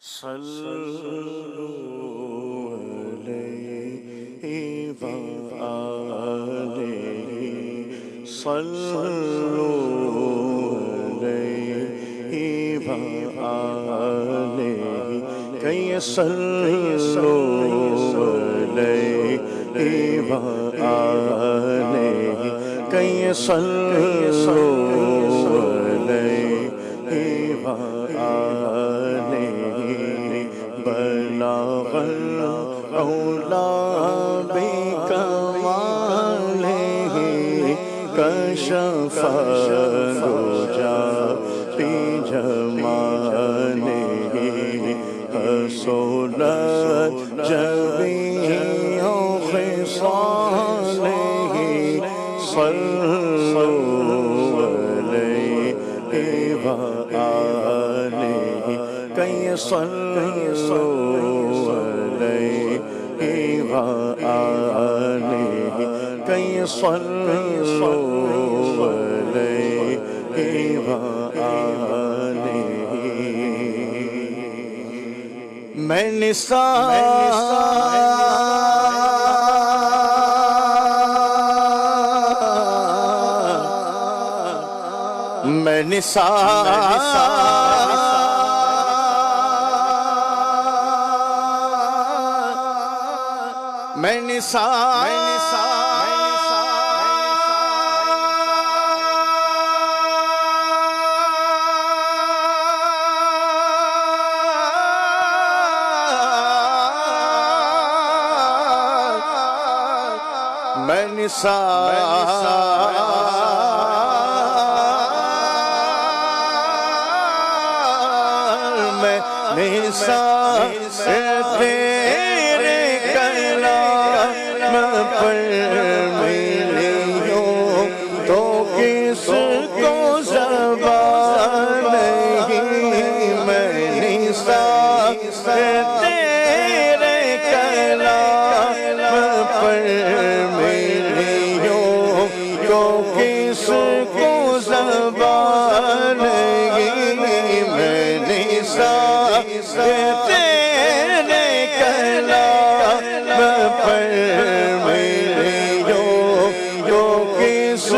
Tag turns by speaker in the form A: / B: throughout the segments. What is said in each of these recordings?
A: صلوا عليه وآله صلوا عليه وآله كي صلوا عليه وآله كي صلوا عليه وآله بلغ العلا بكماله كشف الرجا بجماله حصلت جميع خصاله صلوا عليه وآله كي صلوا عليه وآله كي صلوا عليه وآله میں تیرے کلام پر ملی ہوں تو کس کو زبان نہیں میں نثار تیرے کلام پر ملی ہوں تو کس کو زبان نہیں میں نثار تیرے کلام پر ملی ہوں جو کس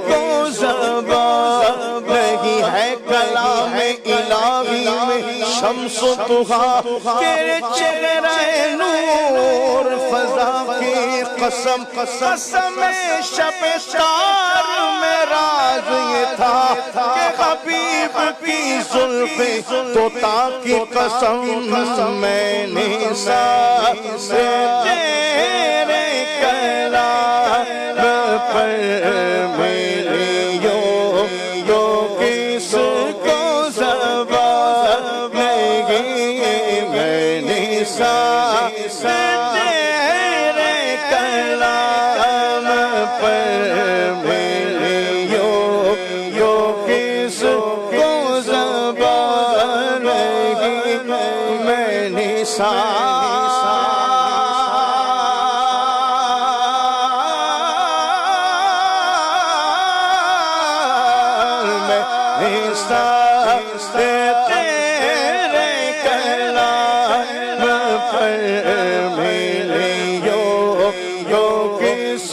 A: کو زبان نہیں ہے کلام الہی میں شمس و ضحیٰ تیرے چہرہ نور فضا کی قسم قسم شب تار میں راز یہ تھا کہ حبیب کی زلف طوطا کی قسم میں نثار تیرے کلام پر ملی ہوں جو کس کو زبان نہیں میں نثار تیرے کلام پر ملی ہوں جو کس کو زبان نہیں میں نثار تیرے کلام پر ملی ہوں جو کس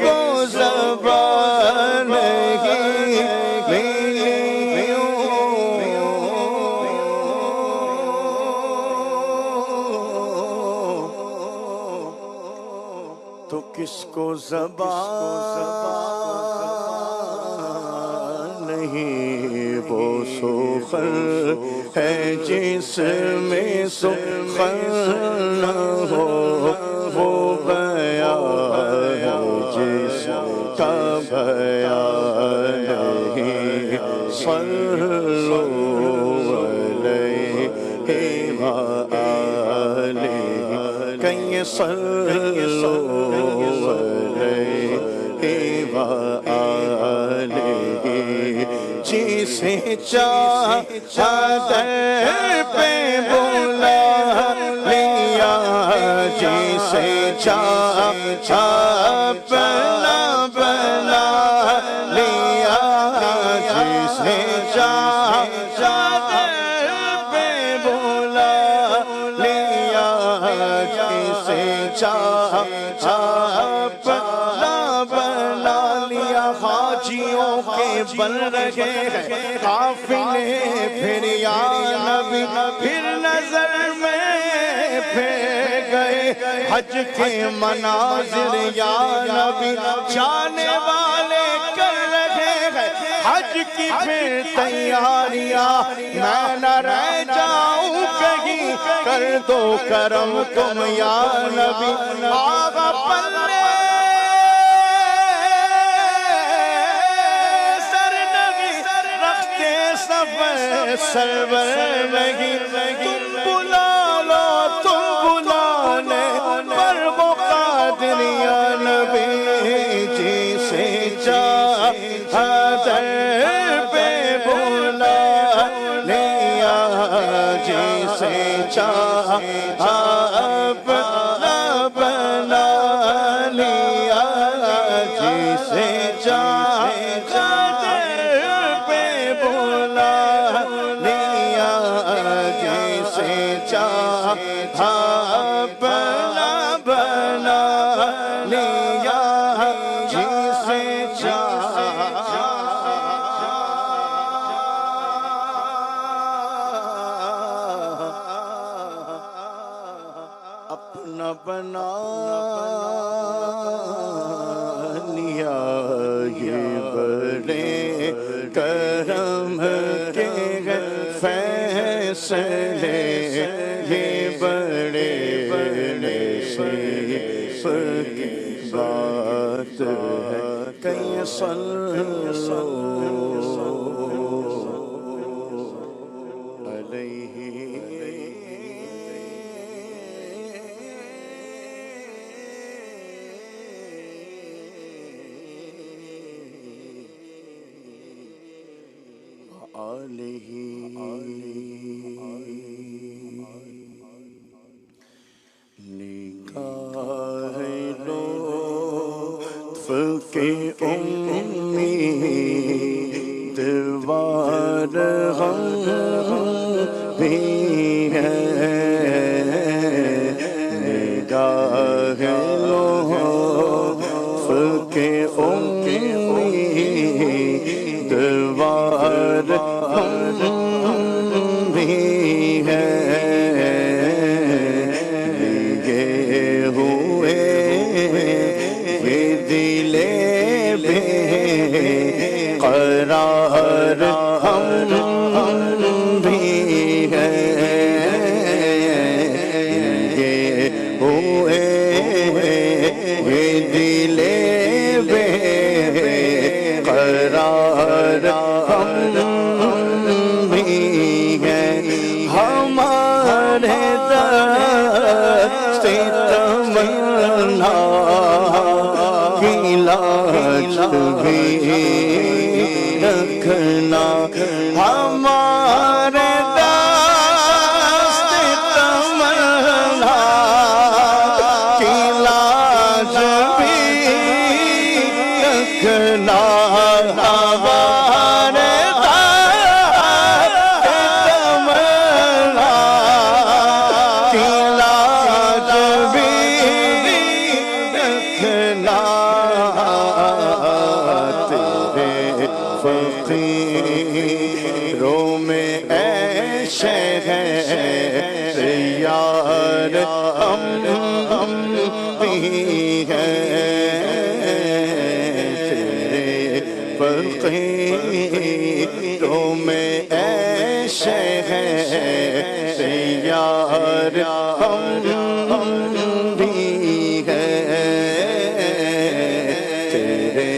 A: کو زبان نہیں ملی ہوں تو کس کو زبان نہیں وہ سخن ہے جس میں سخن نہ ہو وہ بیان ہے جس کا بیان نہیں صلوا علیہ وآلہ کہیں صلوا علیہ وآلہ جسے چادر پہ بلا لیا جسے چادر بلا لیا جسے چادر پہ بلا بنا لیا حاجیوں کے بن رہے ہیں قافلے پھر یا نبی پھر نظر میں پھر گئے حج کے مناظر یا نبی جانے والے کر رہے ہیں حج کی پھر تیاریاں میں نہ رہ جاؤں کہیں کر دو کرم تم یا نبی آغا پلے سر نبی رکھتے سفر سرور نہیں تم بلا لو تم بلا لے پر وہ قادر یا نبی جی سے چاہتا پہ بولا لیا جی سے چاہتا بنا لیا جی سے چاہتا پہ بولا لیا جی سے چاہتا بنا لیا جی سے اپنا بنا لیا یہ بڑے کرم کے فیصلے یہ بڑے نصیب کی بات ہے کہیں صلو علیہ نگاہ لطف کے امید وار غم بھی ہے نگاہ لطف کے امید وار قرار ہم بھی ہیں یہ ہوئے یہ دل بے قرار ہم بھی ہیں ہمارے دست تمنا کی لاج بھی رکھنا ہمارے دست تمنا کی لاج بھی رکھنا ہمارے دست تمنا کی لاج بھی رکھنا فقیروں میں اے شہر یار ہم بھی ہیں تیرے فقیروں میں اے شہر یار ہم بھی ہیں تیرے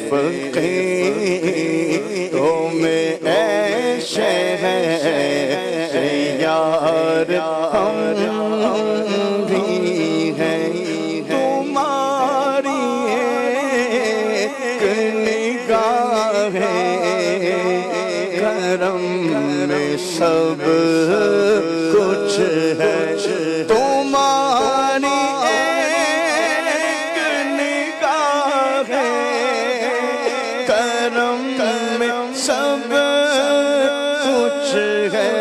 A: فقیروں میں اے شہر یار ہم بھی ہیں تمہاری ایک نگاہ کرم میں سب کچھ ہے تمہاری ایک نگاہ کرم میں سب کچھ ہے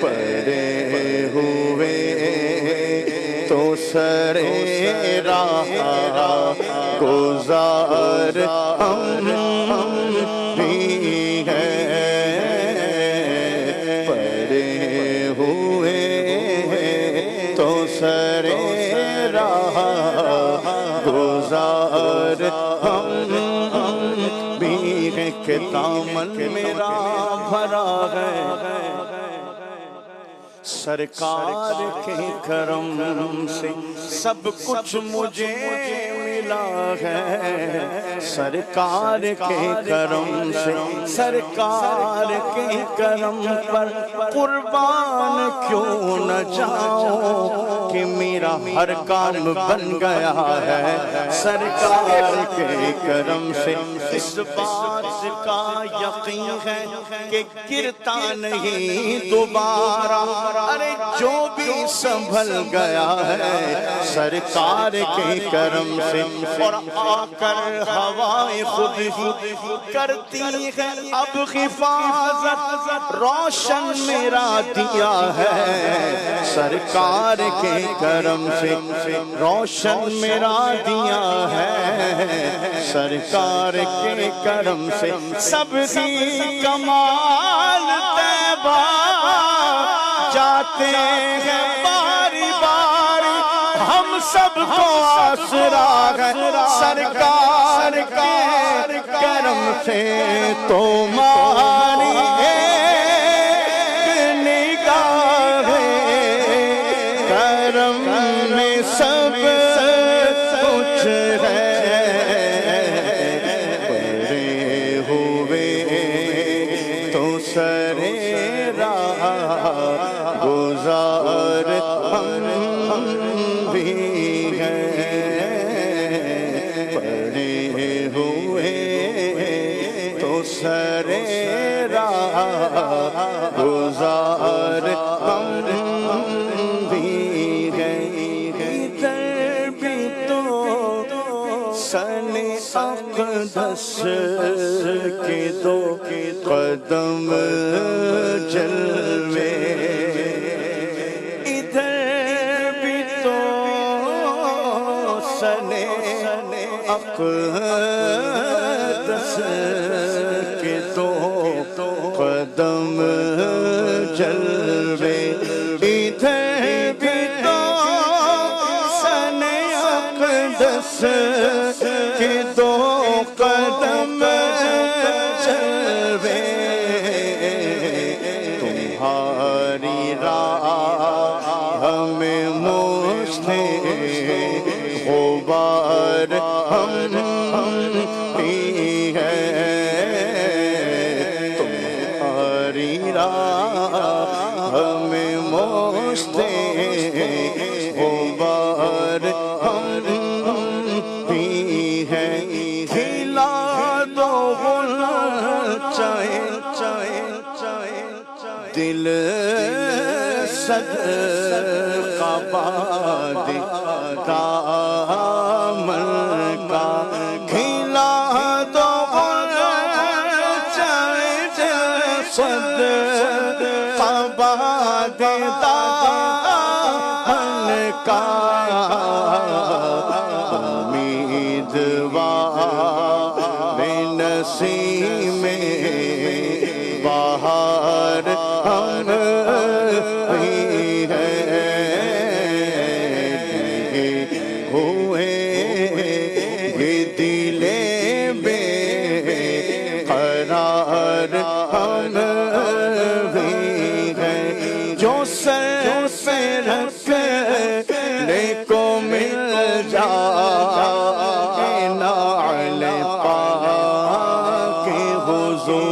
A: پڑے ہوئے تو سرے راہ گزار ہم بھی ہیں، پڑے ہوئے تو سرے راہ گزار ہم بھی ہیں، کہ دامن میرا بھرا ہے سرکار کے کرم سے، سب کچھ مجھے ملا ہے سرکار کے کرم سے، سرکار کے کرم پر قربان کیوں نہ جاؤں کہ میرا ہر کام بن گیا ہے سرکار کے کرم سے۔ اس بات کا یقین ہے کہ گرتا نہیں دوبارہ، ارے جو بھی سنبھل گیا ہے سرکار کے کرم سے، اور آ کر ہوائیں خود ہی کرتی ہے اب حفاظت، روشن میرا دیا ہے سرکار کے کرم سے، روشن میرا دیا ہے سرکار کے کرم سے۔ سب ہی کمال طیبہ جاتے ہیں باری باری، ہم سب کو آسرا ہے سرکار کے کرم سے، تمہاری ایک نگاہ کرم میں سب کچھ ہے، پڑے ہوئے تو سرے گزار ہم بھی ہیں، پڑے ہوئے تو سرے راہ گزار ہم بھی ہیں، ادھر بھی تو سن اقدس کے دو قدم جلوے، ادھر بھی تو سن اقدس کے دو قدم جلوے، ادھر بھی تو سن اقدس کے دو قدم جلوے، تمہاری راہ میں مشت غبار ہم بھی ہیں، تمہاری راہ میں مشت غبار ہم بھی ہیں، کھلا دو غنچۂ دل صدقہ باد دامن کا، کھلا دو غنچۂ دل صدقہ باد دامن کا، امیدوار نسیم بہار ہم بھی ہیں، ہوئے یہ دل بے قرار ہم بھی ہیں، جو سر پہ رکھنے کو مل جائے نعل پاک حضور،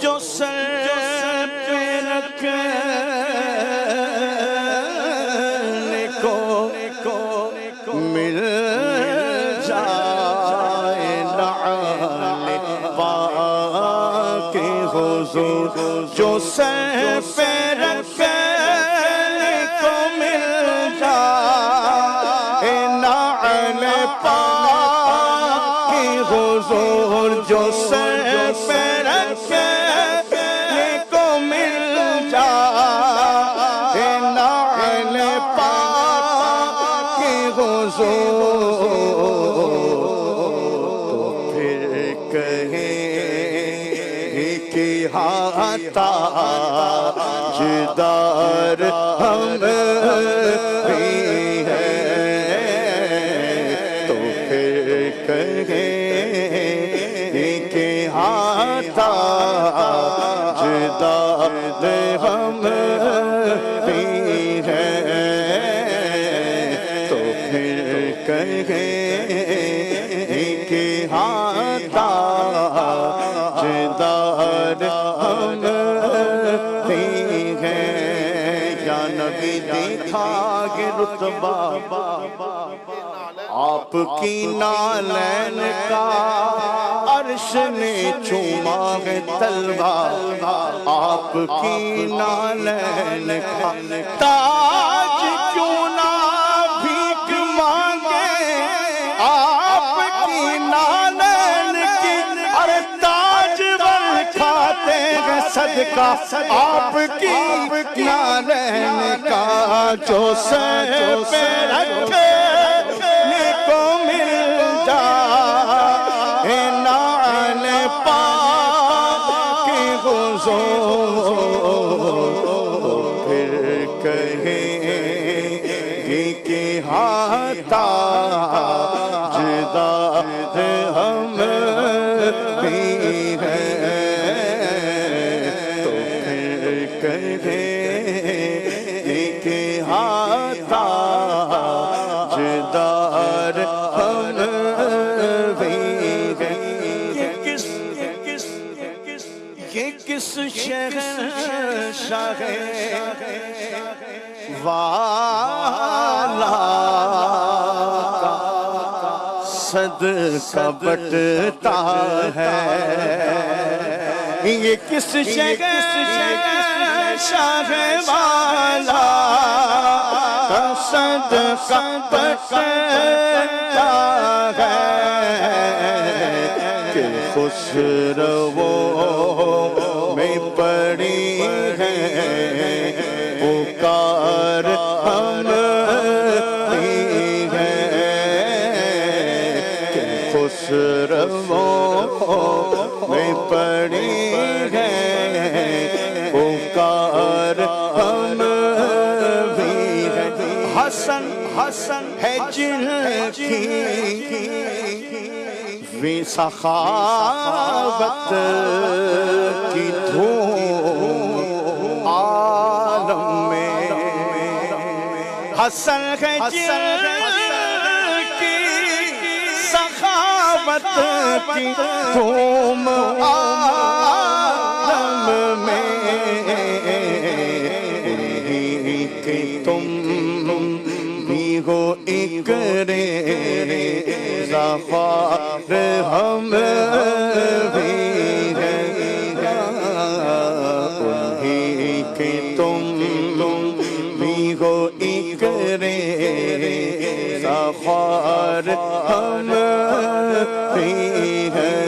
A: جو سر پہ رکھنے کو مل جائے نعل پاک حضور، جو سر پہ رکھنے کو مل جائے نعل پاک حضور، جو سر پہ رکھنے کو مل جائے کہ ہاں تاجدار ہم بھی ہیں، تو پھر کہیں کہ ہاں تاجدار ہم بھی ہیں، تو پھر کہیں کہ ہاں تاجدار ہم بھی ہیں۔ یا نبی دیکھا کہ رتبہ آپ کی نالین کا، عرش نے چوما ہے طلبہ آپ کی نالین کا، تاج کیوں نہ بھیک مانگے آپ کی نالین کی، ارے تاج ور کھاتے ہیں صدقہ آپ کی نالین کا، جو سر پہ رکھنے کو مل جائے نال پاک کی حضور، پھر کہیں کہ ہاں تاجدار ہم بھی ہیں، تو پھر کہیں کہ ہاں تاجدار ہم بھی ہیں۔ یہ کس شہنشاہ والا کا صدقہ بٹتا ہے، یہ کس شہنشاہ والا کا صدقہ بٹتا ہے، کہ خسرووں میں پڑی ہے پکار ہم بھی ہیں، کہ خسرووں میں پڑی ہے پکار ہم بھی ہیں۔ حسن ہے جن کی بھی سخاوت کی دھوم عالم میں، حسن ہے جن کی سخاوت کی دھوم عالم میں، کہ تم بھی ہو ایک ریزہ خوار ہم بھی ہیں، انہی کہ تم بھی ہو ایک ریزہ خوار ہم بھی ہیں۔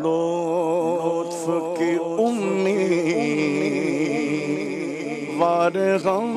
A: لطف کی امیدوار غم